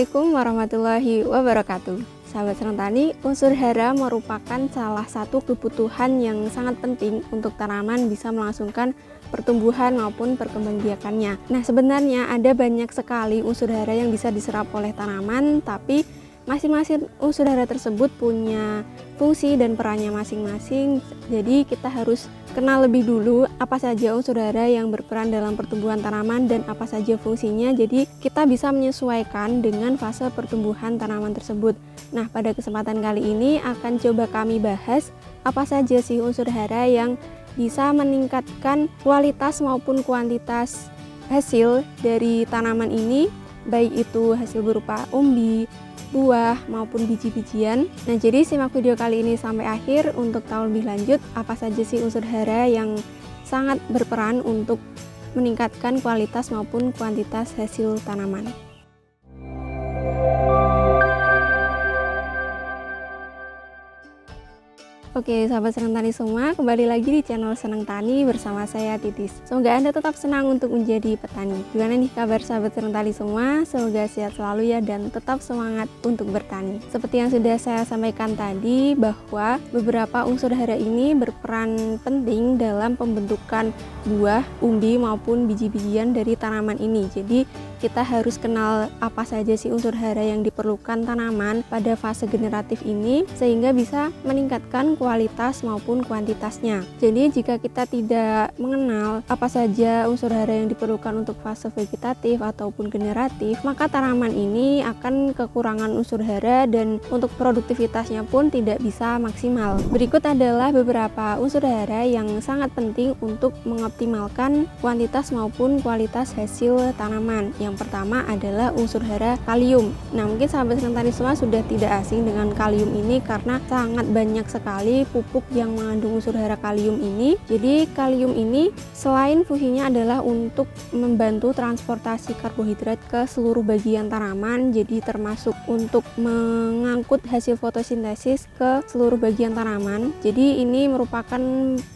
Assalamualaikum warahmatullahi wabarakatuh. Sahabat Senang Tani, unsur hara merupakan salah satu kebutuhan yang sangat penting untuk tanaman bisa melangsungkan pertumbuhan maupun perkembangbiakannya. Nah, sebenarnya ada banyak sekali unsur hara yang bisa diserap oleh tanaman, tapi masing-masing unsur hara tersebut punya fungsi dan perannya masing-masing. Jadi kita harus kenal lebih dulu apa saja unsur hara yang berperan dalam pertumbuhan tanaman dan apa saja fungsinya. Jadi kita bisa menyesuaikan dengan fase pertumbuhan tanaman tersebut. Nah, pada kesempatan kali ini akan coba kami bahas apa saja sih unsur hara yang bisa meningkatkan kualitas maupun kuantitas hasil dari tanaman ini, baik itu hasil berupa umbi, buah maupun biji-bijian. Nah, jadi simak video kali ini sampai akhir untuk tahu lebih lanjut apa saja sih unsur hara yang sangat berperan untuk meningkatkan kualitas maupun kuantitas hasil tanaman. Oke, sahabat Senang Tani semua, kembali lagi di channel Senang Tani bersama saya Titis. Semoga Anda tetap senang untuk menjadi petani. Gimana nih kabar sahabat Senang Tani semua? Semoga sehat selalu ya dan tetap semangat untuk bertani. Seperti yang sudah saya sampaikan tadi, bahwa beberapa unsur hara ini berperan penting dalam pembentukan buah, umbi maupun biji-bijian dari tanaman ini. Jadi kita harus kenal apa saja sih unsur hara yang diperlukan tanaman pada fase generatif ini sehingga bisa meningkatkan kualitas maupun kuantitasnya. Jadi jika kita tidak mengenal apa saja unsur hara yang diperlukan untuk fase vegetatif ataupun generatif, maka tanaman ini akan kekurangan unsur hara dan untuk produktivitasnya pun tidak bisa maksimal. Berikut adalah beberapa unsur hara yang sangat penting untuk mengoptimalkan kuantitas maupun kualitas hasil tanaman. Yang pertama adalah unsur hara kalium. Nah, mungkin sahabat Senang Tani semua sudah tidak asing dengan kalium ini karena sangat banyak sekali pupuk yang mengandung unsur hara kalium ini. Jadi kalium ini selain fungsinya adalah untuk membantu transportasi karbohidrat ke seluruh bagian tanaman, jadi termasuk untuk mengangkut hasil fotosintesis ke seluruh bagian tanaman. Jadi ini merupakan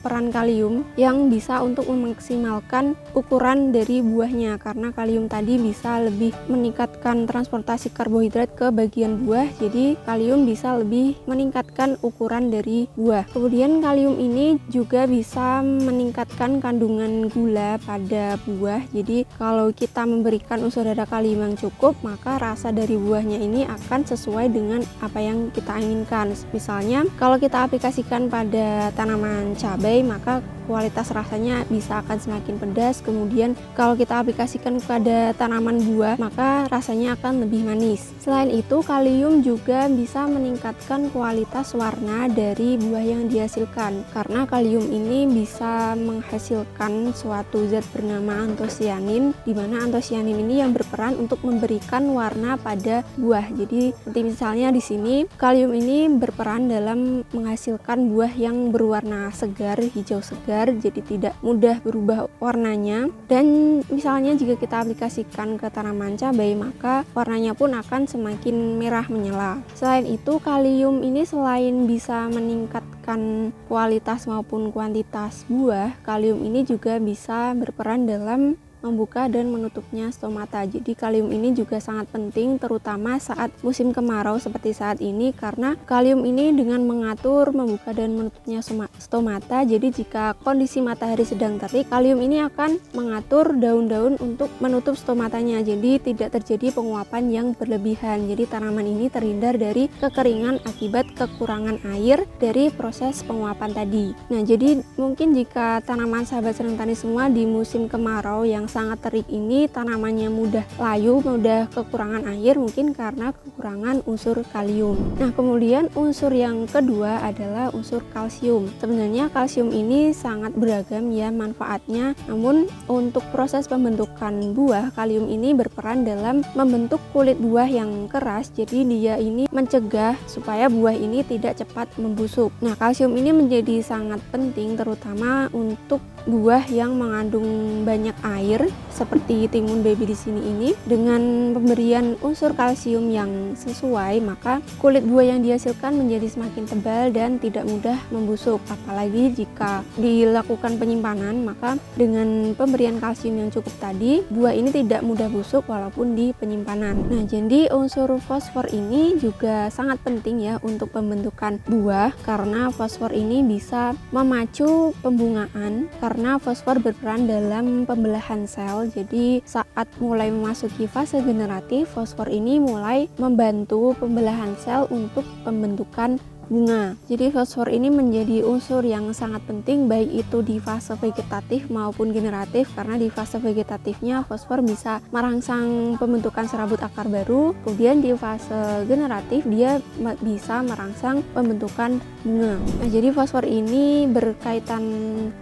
peran kalium yang bisa untuk memaksimalkan ukuran dari buahnya, karena kalium tadi bisa lebih meningkatkan transportasi karbohidrat ke bagian buah, jadi kalium bisa lebih meningkatkan ukuran dari buah. Kemudian kalium ini juga bisa meningkatkan kandungan gula pada buah. Jadi kalau kita memberikan unsur hara kalium yang cukup, maka rasa dari buahnya ini akan sesuai dengan apa yang kita inginkan. Misalnya kalau kita aplikasikan pada tanaman cabai, maka kualitas rasanya bisa akan semakin pedas. Kemudian kalau kita aplikasikan pada tanaman buah, maka rasanya akan lebih manis. Selain itu, kalium juga bisa meningkatkan kualitas warna dari buah yang dihasilkan, karena kalium ini bisa menghasilkan suatu zat bernama antosianin, di mana antosianin ini yang berperan untuk memberikan warna pada buah. Jadi seperti misalnya di sini kalium ini berperan dalam menghasilkan buah yang berwarna segar, hijau segar, jadi tidak mudah berubah warnanya. Dan misalnya jika kita aplikasikan ke tanaman cabai, maka warnanya pun akan semakin merah menyala. Selain itu, kalium ini selain bisa meningkatkan kualitas maupun kuantitas buah, kalium ini juga bisa berperan dalam membuka dan menutupnya stomata. Jadi kalium ini juga sangat penting terutama saat musim kemarau seperti saat ini, karena kalium ini dengan mengatur membuka dan menutupnya stomata. Jadi jika kondisi matahari sedang terik, kalium ini akan mengatur daun-daun untuk menutup stomatanya. Jadi tidak terjadi penguapan yang berlebihan. Jadi tanaman ini terhindar dari kekeringan akibat kekurangan air dari proses penguapan tadi. Nah, jadi mungkin jika tanaman sahabat Senang Tani semua di musim kemarau yang sangat terik ini tanamannya mudah layu, mudah kekurangan air, mungkin karena kekurangan unsur kalium. Nah, kemudian unsur yang kedua adalah unsur kalsium. Sebenarnya kalsium ini sangat beragam ya manfaatnya, namun untuk proses pembentukan buah, kalium ini berperan dalam membentuk kulit buah yang keras. Jadi dia ini mencegah supaya buah ini tidak cepat membusuk. Nah, kalsium ini menjadi sangat penting terutama untuk buah yang mengandung banyak air, air seperti timun baby di sini ini, dengan pemberian unsur kalsium yang sesuai, maka kulit buah yang dihasilkan menjadi semakin tebal dan tidak mudah membusuk. Apalagi jika dilakukan penyimpanan, maka dengan pemberian kalsium yang cukup tadi, buah ini tidak mudah busuk walaupun di penyimpanan. Nah, jadi unsur fosfor ini juga sangat penting ya untuk pembentukan buah, karena fosfor ini bisa memacu pembungaan karena fosfor berperan dalam pembelahan sel. Jadi saat mulai memasuki fase generatif, fosfor ini mulai membantu pembelahan sel untuk pembentukan bunga. Jadi fosfor ini menjadi unsur yang sangat penting baik itu di fase vegetatif maupun generatif, karena di fase vegetatifnya fosfor bisa merangsang pembentukan serabut akar baru, kemudian di fase generatif dia bisa merangsang pembentukan bunga. Nah, jadi fosfor ini berkaitan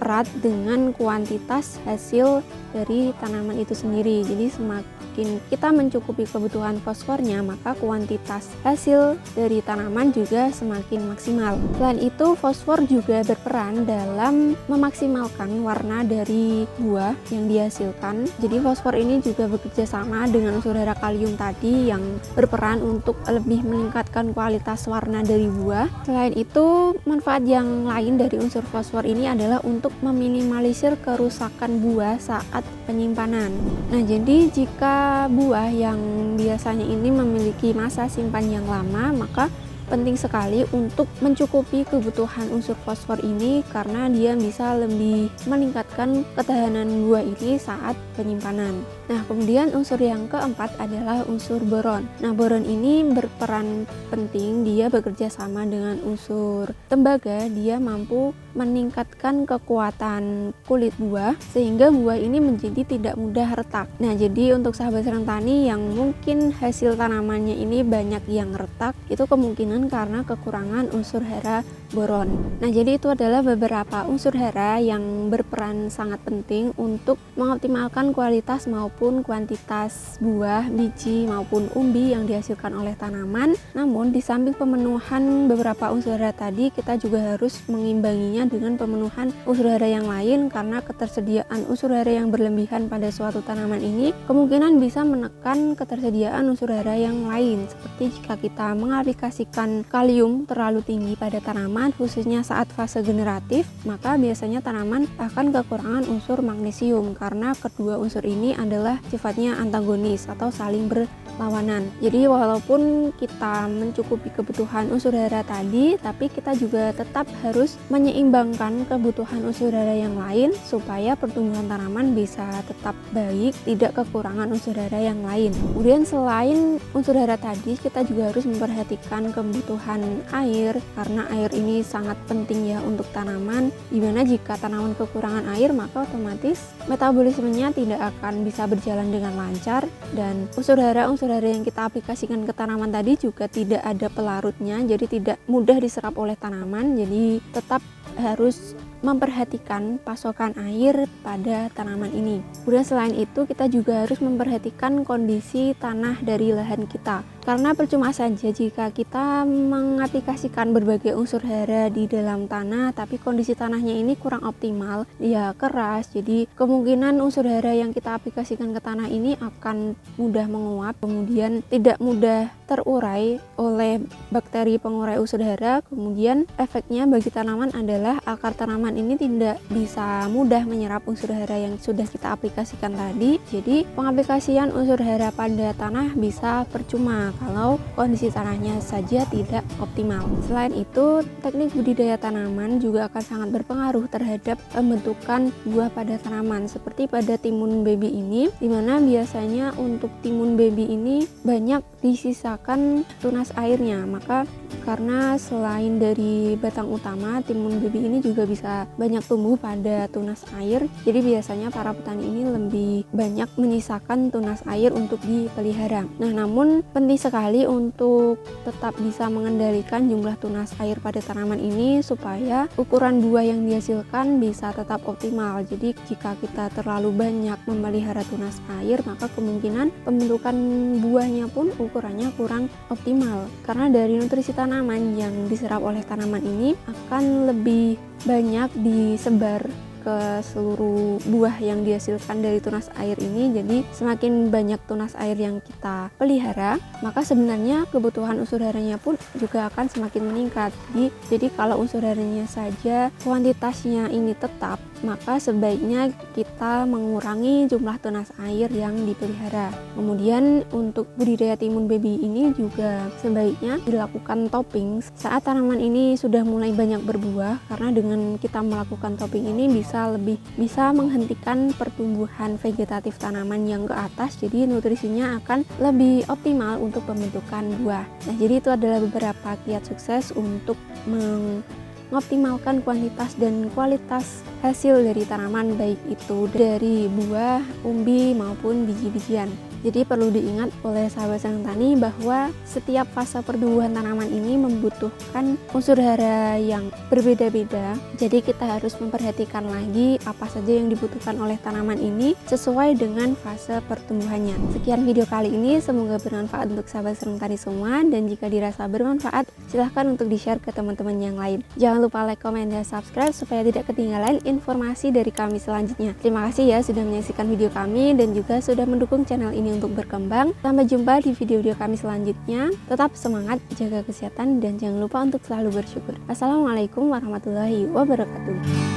erat dengan kuantitas hasil dari tanaman itu sendiri. Jadi semakin kita mencukupi kebutuhan fosfornya, maka kuantitas hasil dari tanaman juga semakin maksimal. Selain itu, fosfor juga berperan dalam memaksimalkan warna dari buah yang dihasilkan. Jadi fosfor ini juga bekerja sama dengan unsur hara kalium tadi yang berperan untuk lebih meningkatkan kualitas warna dari buah. Selain itu, manfaat yang lain dari unsur fosfor ini adalah untuk meminimalisir kerusakan buah saat penyimpanan. Nah, jadi jika buah yang biasanya ini memiliki masa simpan yang lama, maka penting sekali untuk mencukupi kebutuhan unsur fosfor ini, karena dia bisa lebih meningkatkan ketahanan buah ini saat penyimpanan. Nah, kemudian unsur yang keempat adalah unsur boron. Nah, boron ini berperan penting, dia bekerja sama dengan unsur tembaga, dia mampu meningkatkan kekuatan kulit buah sehingga buah ini menjadi tidak mudah retak. Nah, jadi untuk sahabat sarang tani yang mungkin hasil tanamannya ini banyak yang retak, itu kemungkinan karena kekurangan unsur hara boron. Nah, jadi itu adalah beberapa unsur hara yang berperan sangat penting untuk mengoptimalkan kualitas maupun kuantitas buah, biji maupun umbi yang dihasilkan oleh tanaman. Namun di samping pemenuhan beberapa unsur hara tadi, kita juga harus mengimbanginya dengan pemenuhan unsur hara yang lain, karena ketersediaan unsur hara yang berlebihan pada suatu tanaman ini kemungkinan bisa menekan ketersediaan unsur hara yang lain. Seperti jika kita mengaplikasikan kalium terlalu tinggi pada tanaman, khususnya saat fase generatif, maka biasanya tanaman akan kekurangan unsur magnesium, karena kedua unsur ini adalah sifatnya antagonis atau saling berlawanan. Jadi walaupun kita mencukupi kebutuhan unsur hara tadi, tapi kita juga tetap harus menyeimbangkan kebutuhan unsur hara yang lain supaya pertumbuhan tanaman bisa tetap baik, tidak kekurangan unsur hara yang lain. Kemudian selain unsur hara tadi, kita juga harus memperhatikan kebutuhan air, karena air ini sangat penting ya untuk tanaman, dimana jika tanaman kekurangan air, maka otomatis metabolismenya tidak akan bisa berjalan dengan lancar, dan unsur hara yang kita aplikasikan ke tanaman tadi juga tidak ada pelarutnya, jadi tidak mudah diserap oleh tanaman. Jadi tetap harus memperhatikan pasokan air pada tanaman ini. Kemudian selain itu, kita juga harus memperhatikan kondisi tanah dari lahan kita, karena percuma saja jika kita mengaplikasikan berbagai unsur hara di dalam tanah tapi kondisi tanahnya ini kurang optimal, ya keras, jadi kemungkinan unsur hara yang kita aplikasikan ke tanah ini akan mudah menguap, kemudian tidak mudah terurai oleh bakteri pengurai unsur hara. Kemudian efeknya bagi tanaman adalah akar tanaman ini tidak bisa mudah menyerap unsur hara yang sudah kita aplikasikan tadi. Jadi pengaplikasian unsur hara pada tanah bisa percuma kalau kondisi tanahnya saja tidak optimal. Selain itu, teknik budidaya tanaman juga akan sangat berpengaruh terhadap pembentukan buah pada tanaman, seperti pada timun baby ini, dimana biasanya untuk timun baby ini banyak disisakan tunas airnya. Maka karena selain dari batang utama, timun baby ini juga bisa banyak tumbuh pada tunas air, jadi biasanya para petani ini lebih banyak menyisakan tunas air untuk dipelihara. Nah, namun penting sekali untuk tetap bisa mengendalikan jumlah tunas air pada tanaman ini supaya ukuran buah yang dihasilkan bisa tetap optimal. Jadi jika kita terlalu banyak memelihara tunas air, maka kemungkinan pembentukan buahnya pun ukurannya kurang optimal, karena dari nutrisi tanaman yang diserap oleh tanaman ini akan lebih banyak disebar ke seluruh buah yang dihasilkan dari tunas air ini. Jadi semakin banyak tunas air yang kita pelihara, maka sebenarnya kebutuhan unsur haranya pun juga akan semakin meningkat. Jadi kalau unsur haranya saja kuantitasnya ini tetap, maka sebaiknya kita mengurangi jumlah tunas air yang dipelihara. Kemudian untuk budidaya timun baby ini juga sebaiknya dilakukan topping saat tanaman ini sudah mulai banyak berbuah, karena dengan kita melakukan topping ini bisa menghentikan pertumbuhan vegetatif tanaman yang ke atas, jadi nutrisinya akan lebih optimal untuk pembentukan buah. Nah, jadi itu adalah beberapa kiat sukses untuk mengoptimalkan kuantitas dan kualitas hasil dari tanaman, baik itu dari buah, umbi maupun biji-bijian. Jadi perlu diingat oleh sahabat senang tani bahwa setiap fase pertumbuhan tanaman ini membutuhkan unsur hara yang berbeda-beda. Jadi kita harus memperhatikan lagi apa saja yang dibutuhkan oleh tanaman ini sesuai dengan fase pertumbuhannya. Sekian video kali ini, semoga bermanfaat untuk sahabat senang tani semua, dan jika dirasa bermanfaat silahkan untuk di-share ke teman-teman yang lain. Jangan lupa like, comment, dan subscribe supaya tidak ketinggalan informasi dari kami selanjutnya. Terima kasih ya sudah menyaksikan video kami dan juga sudah mendukung channel ini untuk berkembang. Sampai jumpa di video-video kami selanjutnya. Tetap semangat, jaga kesehatan, dan jangan lupa untuk selalu bersyukur. Assalamualaikum warahmatullahi wabarakatuh.